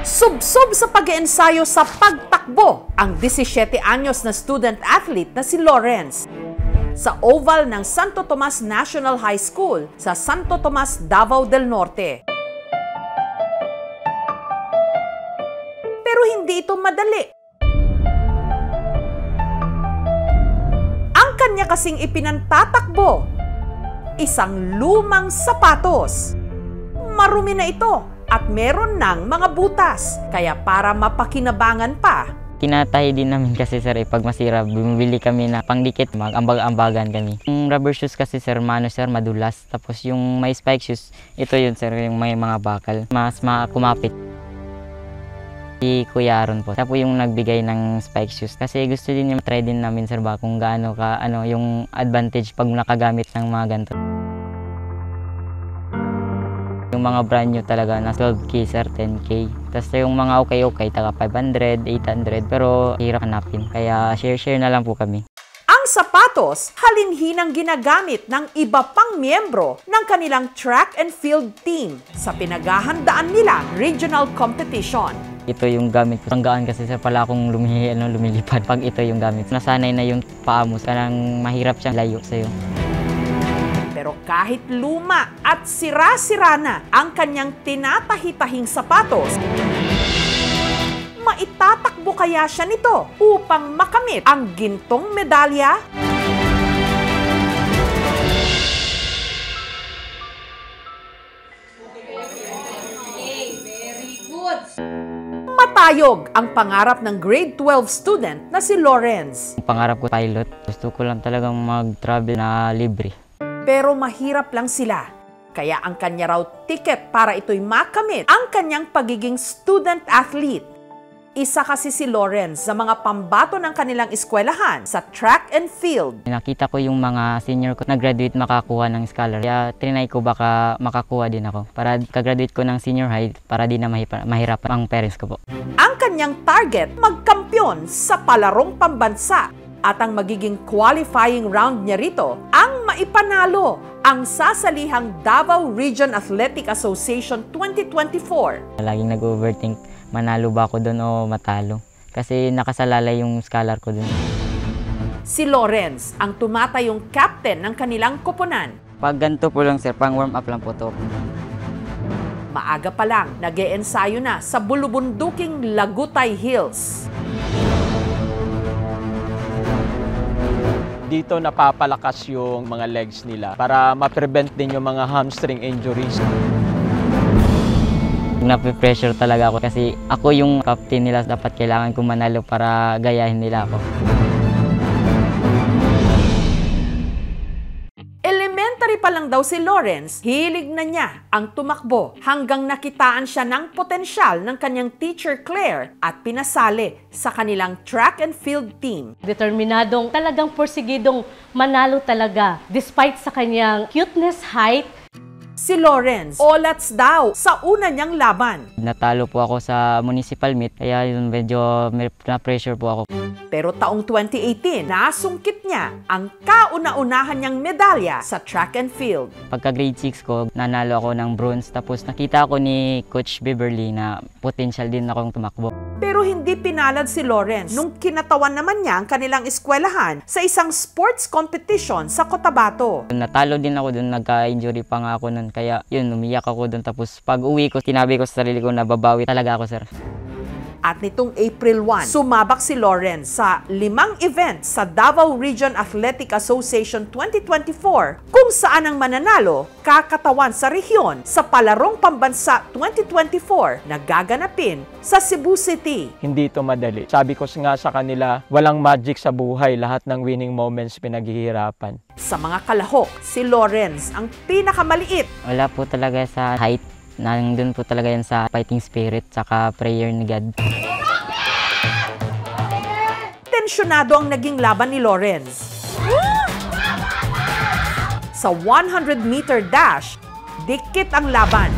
Subsob sa pag-iensayo sa pagtakbo ang 17 anyos na student athlete na si Lawrence sa oval ng Santo Tomas National High School sa Santo Tomas, Davao del Norte. Pero hindi ito madali. Ang kanya kasing ipinantatakbo, isang lumang sapatos. Marumi na ito at meron ng mga butas, kaya para mapakinabangan pa. Tinatahi din namin kasi sir, pag masira, bumibili kami na pangdikit, mag-ambag-ambagan kami. Yung rubber shoes kasi sir, madulas. Tapos yung may spike shoes, ito yun sir, yung may mga bakal. Mas kumapit. Si Kuya Aaron po. Siya po yung nagbigay ng spike shoes. Kasi gusto din niya try din namin sir ba kung gaano ka, yung advantage pag nakagamit ng mga ganito. Yung mga brand new talaga na 12K sir, 10K. Tapos yung mga okay, taga 500, 800, pero hirap hanapin. Kaya share na lang po kami. Ang sapatos, halinhinang ginagamit ng iba pang miyembro ng kanilang track and field team sa pinaghahandaan nila regional competition. Ito yung gamit ko. Tanggaan kasi sir pala akong lumilipad pag ito yung gamit. Nasanay na yung paa mo, parang mahirap siyang layo sa'yo. Pero kahit luma at sira-sira na ang kanyang tinatahi-tahing sapatos, maitatakbo kaya siya nito upang makamit ang gintong medalya? Matayog ang pangarap ng grade 12 student na si Lawrence. Ang pangarap ko pilot. Gusto ko lang talagang mag-travel na libre. Pero mahirap lang sila. Kaya ang kanya raw ticket para ito'y makamit ang kanyang pagiging student athlete. Isa kasi si Lawrence sa mga pambato ng kanilang eskwelahan sa track and field. Nakita ko yung mga senior ko na-graduate makakuha ng scholar. Kaya trinay ko baka makakuha din ako. Para ka-graduate ko ng senior high para di na mahirap ang parents ko po. Ang kanyang target, magkampiyon sa palarong pambansa. At ang magiging qualifying round niya rito, ang maipanalo ang sasalihang Davao Region Athletic Association 2024. Laging nag-overthink, manalo ba ako doon o matalo? Kasi nakasalalay yung scholar ko doon. Si Lawrence ang tumatayong captain ng kanilang koponan. Pag ganito po lang sir, pang warm up lang po to. Maaga pa lang, nag-e-ensayo na sa bulubunduking Lagutay Hills. Dito napapalakas yung mga legs nila para ma-prevent din yung mga hamstring injuries. Nape-pressure talaga ako kasi ako yung captain nila, dapat kailangan kong manalo para gayahin nila ako. Elementary pa lang daw si Lawrence, hilig na niya ang tumakbo hanggang nakitaan siya ng potensyal ng kanyang teacher Claire at pinasali sa kanilang track and field team. Determinadong, talagang porsigidong manalo talaga despite sa kanyang cuteness, height. Si Lawrence, olats daw sa una niyang laban. Natalo po ako sa municipal meet, kaya yun medyo na-pressure po ako. Pero taong 2018, nasungkit niya ang kauna-unahan niyang medalya sa track and field. Pagka grade 6 ko, nanalo ako ng bronze. Tapos nakita ako ni Coach Beverly na potential din akong tumakbo. Pero hindi pinalad si Lawrence nung kinatawan naman niya ang kanilang eskwelahan sa isang sports competition sa Cotabato. Natalo din ako doon, nagka-injury pa nga ako noon. Kaya yun, umiyak ako doon. Tapos pag uwi ko, sinabi ko sa sarili ko na babawi talaga ako sir. At nitong April 1, sumabak si Lawrence sa 5 events sa Davao Region Athletic Association 2024 kung saan ang mananalo kakatawan sa rehiyon sa Palarong Pambansa 2024 na gaganapin sa Cebu City. Hindi ito madali. Sabi ko nga sa kanila, walang magic sa buhay. Lahat ng winning moments pinaghihirapan. Sa mga kalahok, si Lawrence ang pinakamaliit. Wala po talaga sa height. Nandun po talaga yan sa fighting spirit tsaka prayer ni God. Tensyonado ang naging laban ni Lawrence. Sa 100-meter dash, dikit ang laban.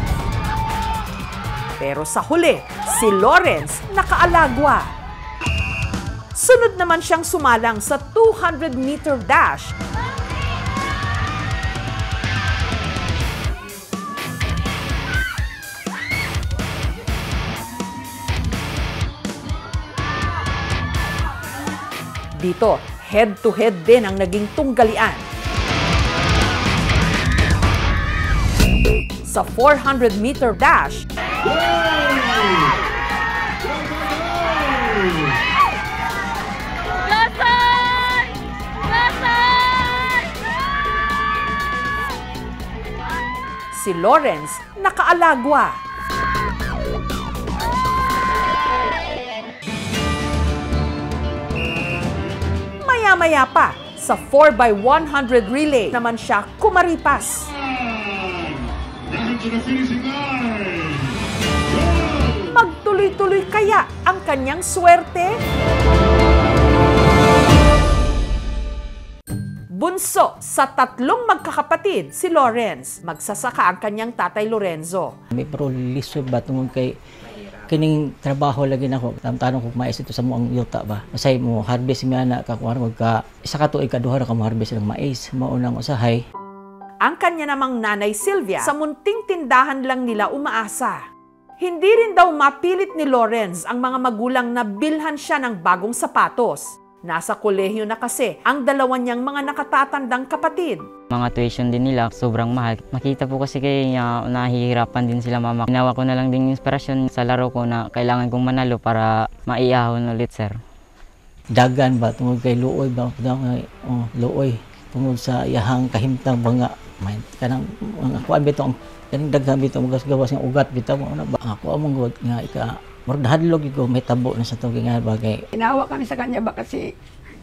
Pero sa huli, si Lawrence nakaalagwa. Sunod naman siyang sumalang sa 200-meter dash. Dito, head-to-head din ang naging tunggalian. Sa 400-meter dash, si Lawrence nakaalagwa. Maya-maya pa, sa 4x100 relay naman siya kumaripas. Magtuloy-tuloy kaya ang kanyang swerte? Bunso sa tatlong magkakapatid, si Lawrence. Magsasaka ang kanyang tatay Lorenzo. May prolisod ba tungkol kay kining trabaho lagi nako. Tanong ko mais ito sa muang yuta ba. Masay mo harvest mi ana ka kuan magka isa ka tuig kaduha ra ka mo harvest ng mais. Maunang usahay. Ang kanya namang nanay Sylvia, sa munting tindahan lang nila umaasa. Hindi rin daw mapilit ni Lawrence ang mga magulang na bilhan siya ng bagong sapatos. Nasa kolehiyo na kasi ang dalawa niyang mga nakatatandang kapatid. Mga tuition din nila, sobrang mahal. Makita po kasi kaya nahihirapan din sila mama. Ginawa ko na lang din inspirasyon sa laro ko na kailangan kong manalo para maiyahon ulit, sir. Dagan ba tungkol kay luoy ba luoy tungkol sa iyahang kahimtang mga may kanang mga kuan bitaw kaning daghan bitaw gawas nga ugat bitaw ano ba ako among god nga ika mordhadlog ko may tabo na sa tubig nga bagay. Inawa kami sa kanya ba kasi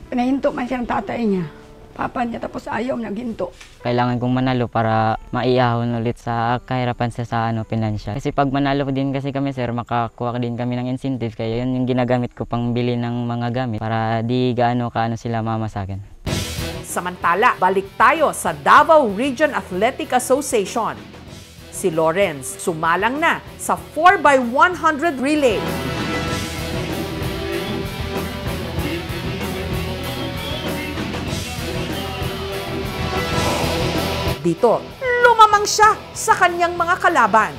pinahinto man siya ng tatay niya. Papa niya tapos ayaw naghinto. Kailangan kong manalo para maiyahon ulit sa kahirapan sa pinansyal. Kasi pag manalo din kasi kami, sir, makakuha din kami ng incentive. Kaya yun yung ginagamit ko pang bili ng mga gamit para di gaano kaano sila mama sa akin. Samantala, balik tayo sa Davao Region Athletic Association. Si Lawrence sumalang na sa 4x100 relay. Dito, lumamang siya sa kanyang mga kalaban.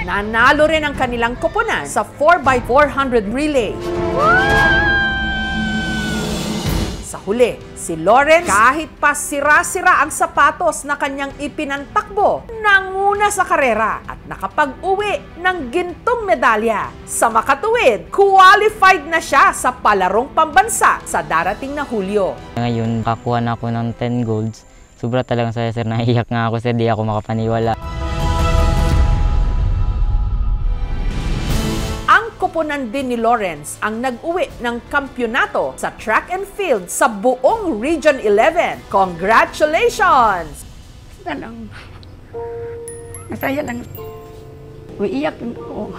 Nanalo rin ang kanilang koponan sa 4x400 relay. Sa huli, si Lawrence, kahit pa sira-sira ang sapatos na kanyang ipinantakbo, nanguna sa karera at nakapag-uwi ng gintong medalya. Sa makatuwid, qualified na siya sa palarong pambansa sa darating na Hulyo. Ngayon, kakuha na ako ng 10 golds. Sobra talagang saya, sir. Nahiyak nga ako, sir. Di ako makapaniwala. Koponan din ni Lawrence ang nag-uwi ng kampyonato sa track and field sa buong Region 11. Congratulations! Basta lang. Masaya lang. Umiiyak ako.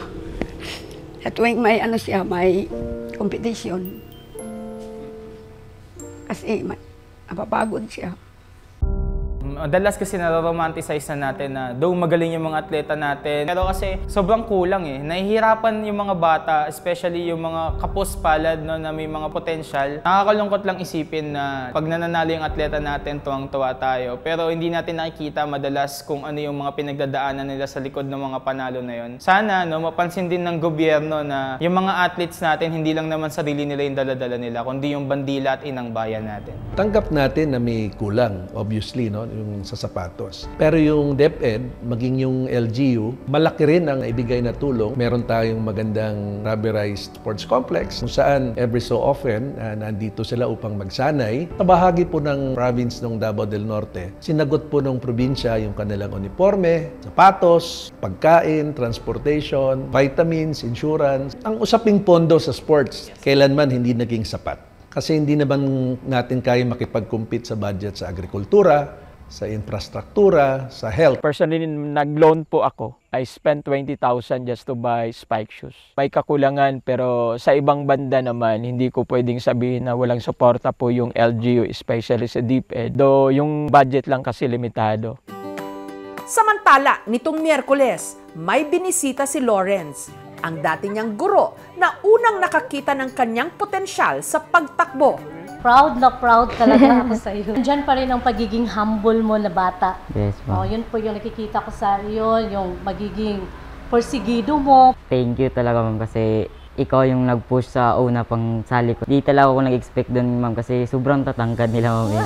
At tuwing may may competition. Kasi napapagod siya. Madalas kasi naroromanticize na natin na though magaling yung mga atleta natin, pero kasi sobrang kulang eh. Nahihirapan yung mga bata, especially yung mga kapos palad no, na may mga potential. Nakakalungkot lang isipin na pag nananalo yung atleta natin, tuwang-tuwa tayo. Pero hindi natin nakikita madalas kung ano yung mga pinagdadaanan nila sa likod ng mga panalo na yun. Sana no, mapansin din ng gobyerno na yung mga athletes natin, hindi lang naman sarili nila yung dala-dala nila, kundi yung bandila at inang bayan natin. Tanggap natin na may kulang, obviously, no? Yung sa sapatos. Pero yung DepEd, maging yung LGU, malaki rin ang ibigay na tulong. Meron tayong magandang rubberized sports complex kung saan every so often nandito sila upang magsanay. Sa bahagi po ng province ng Davao del Norte, sinagot po ng probinsya yung kanilang uniforme, sapatos, pagkain, transportation, vitamins, insurance. Ang usaping pondo sa sports, kailanman hindi naging sapat. Kasi hindi naman natin kaya makipag-compete sa budget sa agrikultura, sa infrastruktura, sa health. Personally, nag-loan po ako. I spent 20,000 just to buy spike shoes. May kakulangan pero sa ibang banda naman, hindi ko pwedeng sabihin na walang suporta po yung LGU, especially sa DepEd. Though yung budget lang kasi limitado. Samantala, nitong Miyerkules, may binisita si Lawrence, ang dati niyang guro na unang nakakita ng kanyang potensyal sa pagtakbo. Proud na proud talaga ako sa iyo. Diyan pa rin ang pagiging humble mo na bata. Yes, ma'am. Yun po yung nakikita ko sa iyo, yung magiging porsigido mo. Thank you talaga, ma'am, kasi ikaw yung nag-push sa una pang sali ko. Di talaga ako nag-expect doon, ma'am, kasi sobrang tatangkad nila, ma'am.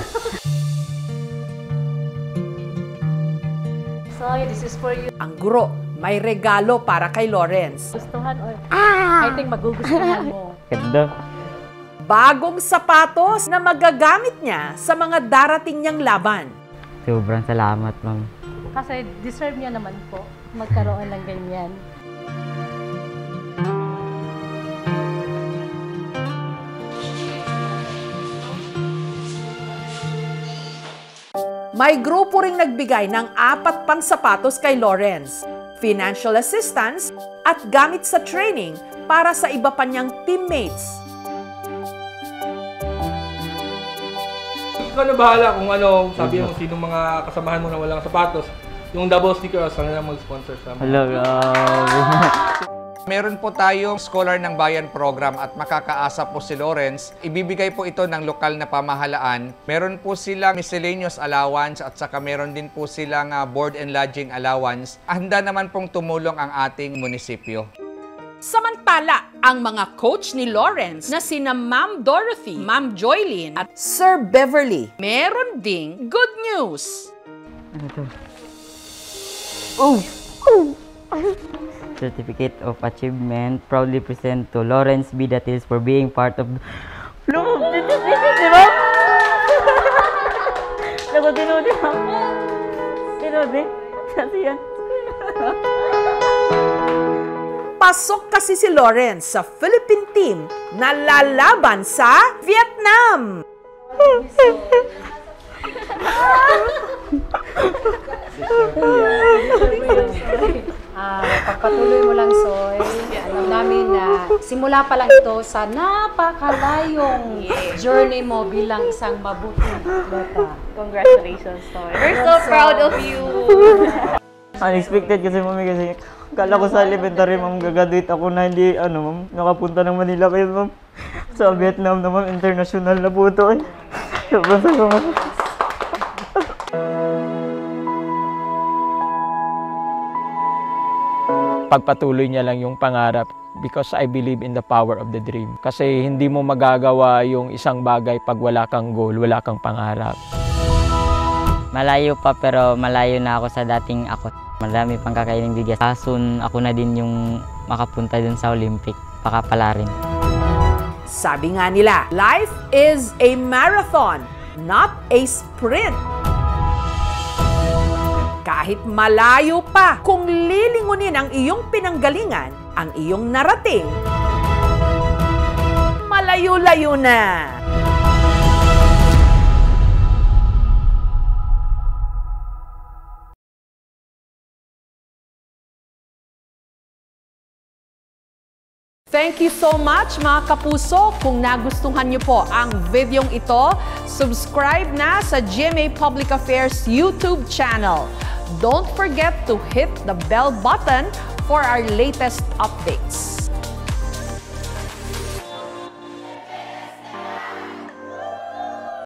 So, this is for you. Ang guro, may regalo para kay Lawrence. Gustuhan or I think magugustuhan mo. Ganda. Bagong sapatos na magagamit niya sa mga darating niyang laban. Sobrang salamat, ma'am. Kasi deserve niya naman po magkaroon ng ganyan. May grupo ring nagbigay ng 4 pang sapatos kay Lawrence, financial assistance at gamit sa training para sa iba pa niyang teammates. Ikaw na bahala kung ano, sabi mo sinong mga kasamahan mo na walang sapatos. Yung double sticker, sana lang mag-sponsor sa mga. Hello, Meron po tayong Scholar ng Bayan program at makakaasa po si Lawrence. Ibibigay po ito ng lokal na pamahalaan. Meron po silang miscellaneous allowance at saka meron din po silang board and lodging allowance. Handa naman pong tumulong ang ating munisipyo. Samantala, ang mga coach ni Lawrence na sina Ma'am Dorothy, Ma'am Joylyn at Sir Beverly, meron ding good news. Ano to? Oh! Certificate of Achievement proudly present to Lawrence B. Datiles for being part of Lord, di ba? Tinodi, ma'am. Tinodi. Kasi yan. Pasok kasi si Lawrence sa Philippine team na lalaban sa Vietnam. Pagpatuloy mo lang, Soy. Alam namin na simula pa lang ito sa napakalayong journey mo bilang isang mabuting atleta. Congratulations, Soy. We're so proud of you. Unexpected kasi, mami, kasi kala ko sa elementary, ma'am, gagraduate ako na hindi, ma'am, nakapunta ng Manila kayo, ma'am. Sa Vietnam naman, international na po ito, eh. Sobrang salamat. Pagpatuloy niya lang yung pangarap because I believe in the power of the dream. Kasi hindi mo magagawa yung isang bagay pag wala kang goal, wala kang pangarap. Malayo pa pero malayo na ako sa dating ako. Marami pang kakaining bigas. Soon ako na din yung makapunta dun sa Olympic. Pakapala rin. Sabi nga nila, life is a marathon, not a sprint. Kahit malayo pa, kung lilingunin ang iyong pinanggalingan, ang iyong narating, malayo-layo na. Thank you so much mga kapuso. Kung nagustuhan niyo po ang videong ito, subscribe na sa GMA Public Affairs YouTube channel. Don't forget to hit the bell button for our latest updates.